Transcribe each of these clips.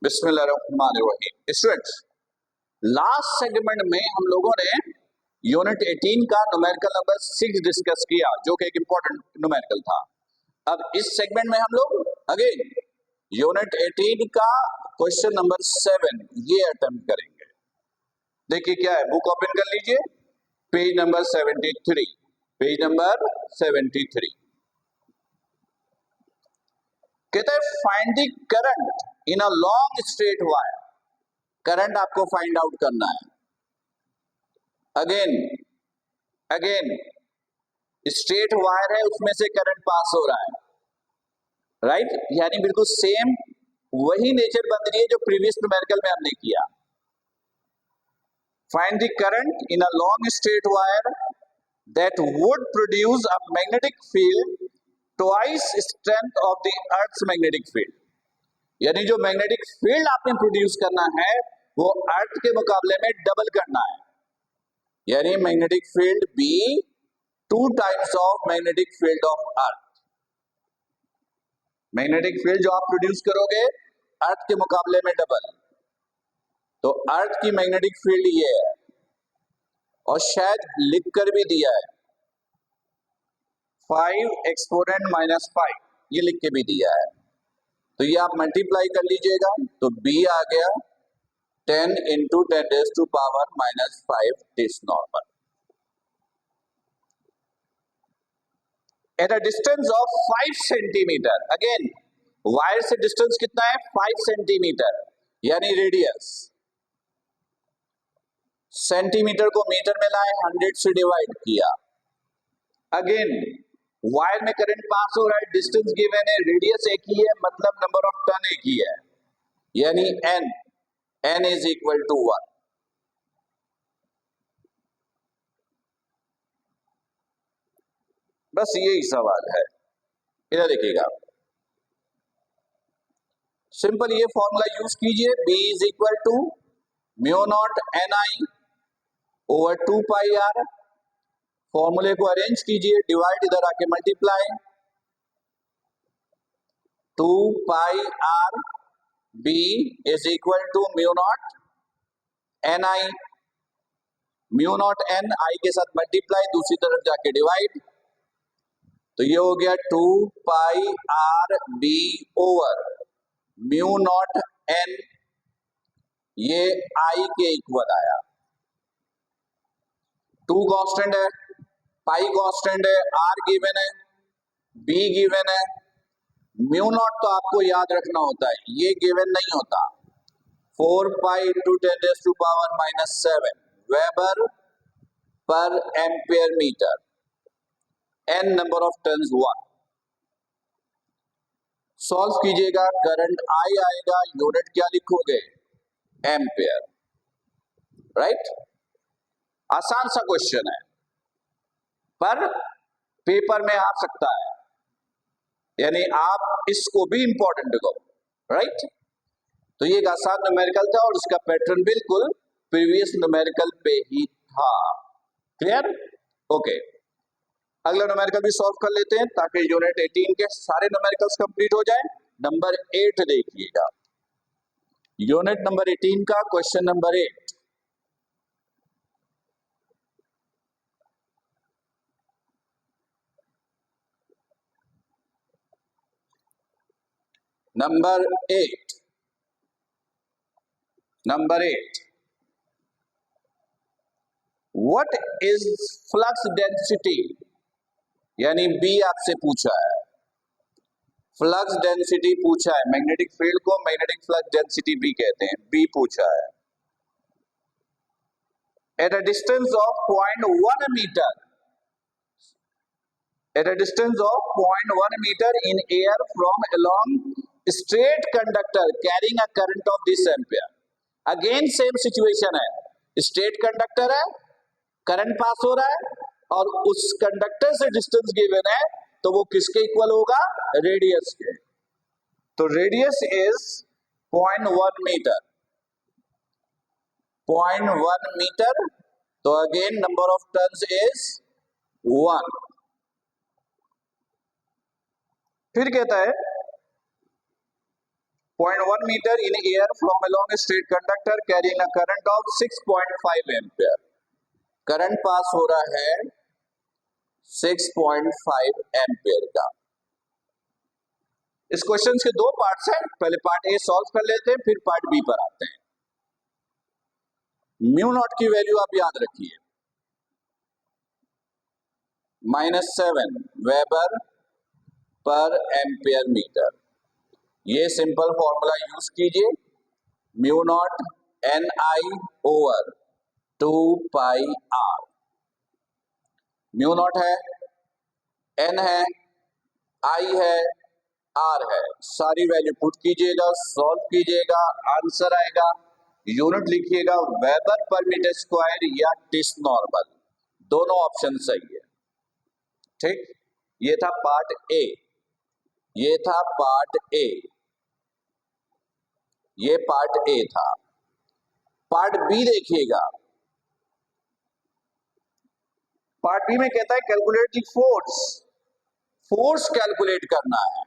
बिस्मिल्लाहिर्रहमानिर्रहीम। Students, last segment में हम लोगों ने यूनिट 18 का न्यूमेरिकल नंबर 6 डिस्कस किया, जो कि एक इंपॉर्टेंट न्यूमेरिकल था। अब इस सेगमेंट में हम लोग अगेन यूनिट 18 का क्वेश्चन नंबर 7 ये अटेम्प्ट करेंगे। देखिए क्या है, बुक ओपन कर लीजिए, पेज नंबर 73। पेज नंबर 73 कहते हैं find the current in a long straight wire. Current आपको फाइंड आउट करना है। अगेन अगेन स्ट्रेट वायर है, उसमें से करंट पास हो रहा है, राइट यानी बिल्कुल सेम वही नेचर बन रही है जो प्रीवियस न्यूमेरिकल में हमने किया। Find the current in a long straight wire that would produce a magnetic field twice strength of the earth's magnetic field. यानी जो मैग्नेटिक फील्ड आपने प्रोड्यूस करना है वो अर्थ के मुकाबले में डबल करना है, यानी magnetic field B 2 times of magnetic field of earth. Magnetic field जो आप प्रोड्यूस करोगे अर्थ के मुकाबले में डबल। तो अर्थ की मैग्नेटिक फील्ड ये है, और शायद लिख कर भी दिया है 5 एक्सपोनेंट -5, ये लिख के भी दिया है। तो ये आप मल्टीप्लाई कर लीजिएगा तो b आ गया 10 into 10⁻⁻5 this normal. Eight a distance of 5 centimetre, again wire से डिस्टेंस कितना है 5 सेंटीमीटर, यानी रेडियस। सेंटीमीटर को मीटर में लाए, 100 से डिवाइड किया। अगेन वायर में करंट पास हो रहा है, डिस्टेंस गिवन है, रेडियस एक ही है, मतलब नंबर ऑफ टर्न एक ही है, यानी n इज इक्वल टू 1। बस यही सवाल है। इधर देखिएगा, सिंपल ये फॉर्मूला यूज कीजिए, b is equal to mu naught ni over 2 pi r। फॉर्मूले को अरेंज कीजिए, डिवाइड इधर आके multiply, 2 pi r b is equal to mu naught ni, mu naught n i के साथ मल्टीप्लाई, दूसरी तरफ जाके डिवाइड, तो ये हो गया 2 pi r b over mu naught n, ये i के इक्वल आया। 2 कांस्टेंट है, पाई कांस्टेंट है, r गिवन है, b गिवन है, म्यू नॉट तो आपको याद रखना होता है, ये गिवन नहीं होता। 4 पाई इंटू 10⁻⁻7 वेबर पर ampere metre, n number of turns 1। Solve कीजिएगा, करंट I आएगा, यूनिट क्या लिखोगे एम्पियर, राइट। आसान सा क्वेश्चन है पर पेपर में आ सकता है, यानी आप इसको भी इंपॉर्टेंट करो, राइट। तो ये एक आसान न्यूमेरिकल था और इसका पैटर्न बिल्कुल प्रीवियस न्यूमेरिकल पे ही था। क्लियर? ओके, अगला न्यूमेरिकल भी सॉल्व कर लेते हैं ताकि यूनिट 18 के सारे न्यूमेरिकल्स कंप्लीट हो जाए। नंबर 8 देखिएगा, यूनिट नंबर 18 का question number 8। Number 8 what is flux density, यानी बी आपसे पूछा है, फ्लक्स डेंसिटी पूछा है। मैग्नेटिक फील्ड को मैग्नेटिक फ्लक्स डेंसिटी भी कहते हैं, बी पूछा है। At a distance of 0.1 metre, at a distance of 0.1 meter in air from a long straight conductor carrying a current of this ampere। Again same situation है, straight conductor है, current pass हो रहा है और उस conductor से distance given है, तो वो किसके इक्वल होगा रेडियस के। तो रेडियस इज 0.1 मीटर, 0.1 मीटर, तो again number of turns is 1। फिर कहता है 0.1 meter in air from along a straight conductor carrying a current of 6.5 ampere. Current pass हो रहा है 6.5 एम्पियर का। इस क्वेश्चन के दो पार्ट्स हैं, पहले पार्ट ए सॉल्व कर लेते हैं, फिर पार्ट बी पर आते हैं। म्यू नॉट की वैल्यू आप याद रखिए, -7 वेबर पर एम्पियर मीटर। ये सिंपल फॉर्मूला यूज कीजिए, mu naught NI/2πr। Mu naught है, N है, I है, R है, सारी वैल्यू पुट कीजिएगा, सॉल्व कीजिएगा, आंसर आएगा। यूनिट लिखिएगा वेबर पर मीटर स्क्वायर या टिस नॉर्मल, दोनों ऑप्शन सही है। ठीक, ये था पार्ट ए, ये था पार्ट ए, ये पार्ट ए था। पार्ट बी देखिएगा, पार्ट बी में कहता है calculate the force, force calculate करना है।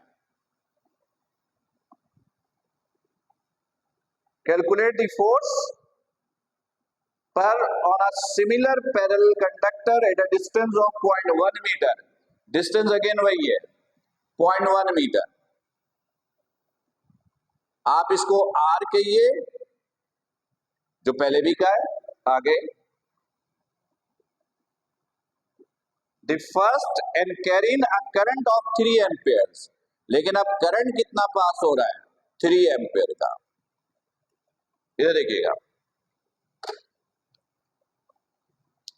कैलकुलेट दी फोर्स पर on a similar parallel conductor at a distance of 0.1 metre. Distance again वही है 0.1 मीटर। आप इसको आर कहिए, जो पहले भी कहा है। आगे the first and carrying a current of 3 amperes, लेकिन अब करंट कितना पास हो रहा है 3 एम्पियर का। इधर देखिएगा,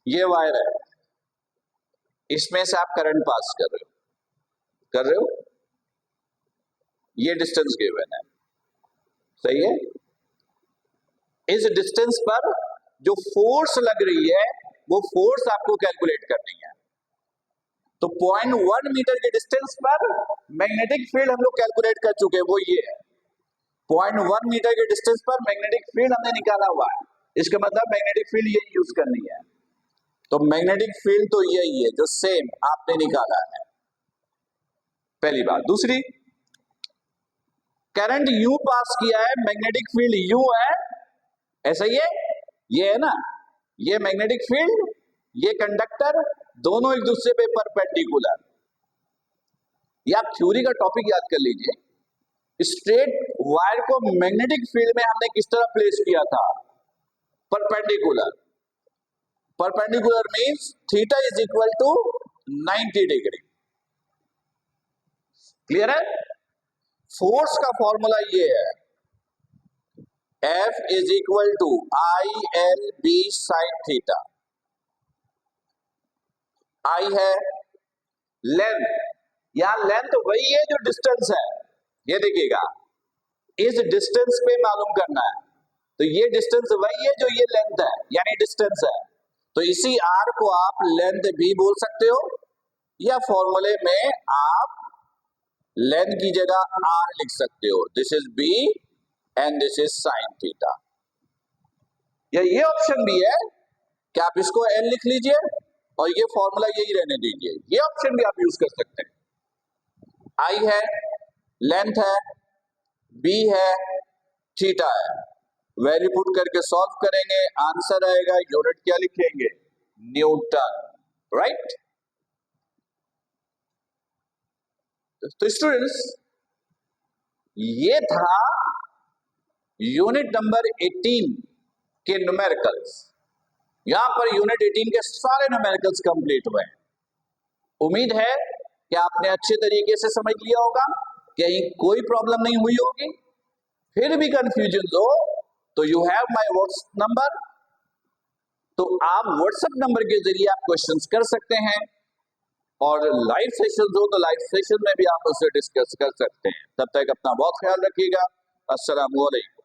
ये वायर है, इसमें से आप करंट पास कर रहे हो, ये डिस्टेंस गिवन है, सही है। इस डिस्टेंस पर जो फोर्स लग रही है वो फोर्स आपको कैलकुलेट करनी है। तो 0.1 मीटर के डिस्टेंस पर मैग्नेटिक फील्ड हम लोग कैलकुलेट कर चुके हैं, वो ये है। 0.1 मीटर के डिस्टेंस पर मैग्नेटिक फील्ड हमने निकाला हुआ है, इसका मतलब मैग्नेटिक फील्ड यही यूज करनी है। तो मैग्नेटिक फील्ड तो यही है जो सेम आपने निकाला है, पहली बात। दूसरी, करंट यू पास किया है, मैग्नेटिक फील्ड यू है, ऐसा ही है, ये है ना, ये मैग्नेटिक फील्ड, ये कंडक्टर, दोनों एक दूसरे पे परपेंडिकुलर। ये आप थ्योरी का टॉपिक याद कर लीजिए। स्ट्रेट वायर को मैग्नेटिक फील्ड में हमने किस तरह प्लेस किया था, perpendicular. Perpendicular means theta is equal to 90 degree. Clear है। फोर्स का फॉर्मूला ये है, F is equal to ILB sine theta. I है लेंथ, यहां लेंथ वही है जो डिस्टेंस है, ये देखिएगा, इस डिस्टेंस पे मालूम करना है। तो ये डिस्टेंस वही है जो ये लेंथ है, यानी डिस्टेंस है। तो इसी R को आप लेंथ भी बोल सकते हो, या फॉर्मूले में आप लेंथ की जगह R लिख सकते हो। This is B and this is sine theta. या ये ऑप्शन भी है कि आप इसको L लिख लीजिए और ये फॉर्मूला यही रहने दीजिए, ये ऑप्शन भी आप यूज कर सकते हैं। I है, लेंथ है, B है, थीटा है, वैल्यू पुट करके सॉल्व करेंगे, आंसर आएगा। यूनिट क्या लिखेंगे, न्यूटन, राइट। तो स्टूडेंट्स, ये था यूनिट नंबर 18 के न्यूमेरिकल्स। यहां पर यूनिट 18 के सारे न्यूमेरिकल्स कंप्लीट हुए हैं। उम्मीद है कि आपने अच्छे तरीके से समझ लिया होगा, कहीं कोई प्रॉब्लम नहीं हुई होगी। फिर भी कंफ्यूजन हो तो you have my WhatsApp number, तो आप व्हाट्सएप नंबर के जरिए आप क्वेश्चंस कर सकते हैं, और लाइव सेशन हो तो लाइव सेशन में भी आप उससे डिस्कस कर सकते हैं। तब तक अपना बहुत ख्याल रखिएगा। अस्सलाम वालेकुम।